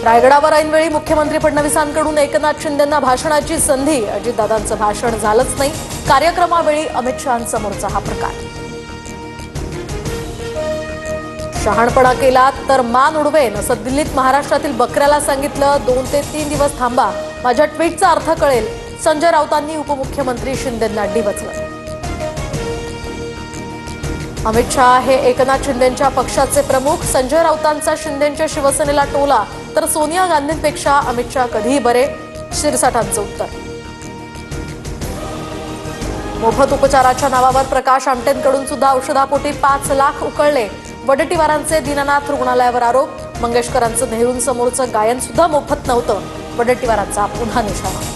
रायगडावर ऐनवेळी मुख्यमंत्री फडणवीसांकडून एकनाथ शिंदेंना भाषणाची संधी। अजितदादांचं भाषण झालंच नाही। कार्यक्रमावेळी अमित शहांसमोरचा हा प्रकार। शहाणपणा केला तर मान उडवेन असं दिल्लीत महाराष्ट्रातील बकऱ्याला सांगितलं। 2 ते 3 दिवस थांबा, माझ्या ट्विटचा अर्थ कळेल। संजय राऊतांनी उपमुख्यमंत्री शिंदेंना डिवचलं। अमित शहा हे एकनाथ शिंदेंच्या पक्षाचे प्रमुख। संजय राऊतांचा शिंदेंच्या शिवसेनेला टोला तर सोनिया गांधींपेक्षा अमित शहा कधीही बरे, शिरसाटांचं उत्तर। मोफत उपचाराच्या नावावर प्रकाश आमटेंकडून सुद्धा औषधापोटी 5 लाख उकळले। वडेट्टीवारांचे दीनानाथ रुग्णालयावर आरोप। मंगेशकरांचं नेहरूंसमोरचं गायन सुद्धा मोफत नव्हतं। वडेट्टीवारांचा पुन्हा निशाणा।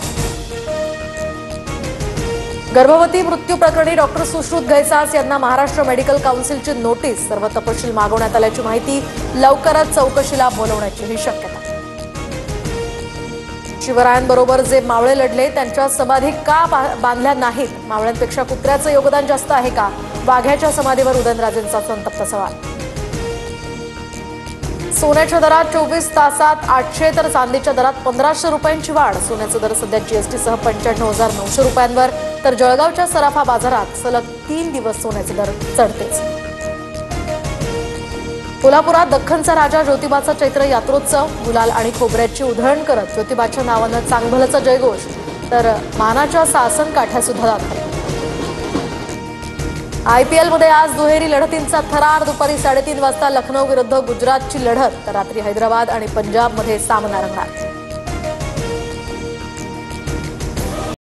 गर्भवती मृत्यू प्रकरणी डॉक्टर सुश्रुत घैसास यांना महाराष्ट्र मेडिकल काउन्सिलची नोटीस। सर्व तपशील मागवण्यात आल्याची माहिती। लवकरच चौकशीला बोलवण्याचीही शक्यता। शिवरायांबरोबर जे मावळे लढले त्यांच्या समाधी का बांधल्या नाहीत? मावळ्यांपेक्षा कुत्र्याचं योगदान जास्त आहे का? वाघ्याच्या समाधीवर उदयनराजेंचा संतप्त सवाल। सोन्याच्या दरात 24 तासात 800 तर चांदीच्या दरात 1500 रुपयांची वाढ। सोन्याचा दर सध्या जीएसटीसह 95,900 रुपयांवर, तर जळगावच्या सराफा बाजारात सलग 3 दिवस सोन्याचे दर चढतेच। कोल्हापुरात दख्खनचा राजा ज्योतिबाचा चैत्र यात्रोत्सव। गुलाल आणि खोबऱ्याची उधळण करत ज्योतिबाच्या नावानं चांगभलचा जयघोष, तर मानाच्या सासन काठ्या सुद्धा दाखल। IPL मध्ये आज दुहेरी लढतींचा थरार। दुपारी 3:30 वाजता लखनौ विरुद्ध गुजरातची लढत, तर रात्री हैदराबाद आणि पंजाबमध्ये सामना रंगणार।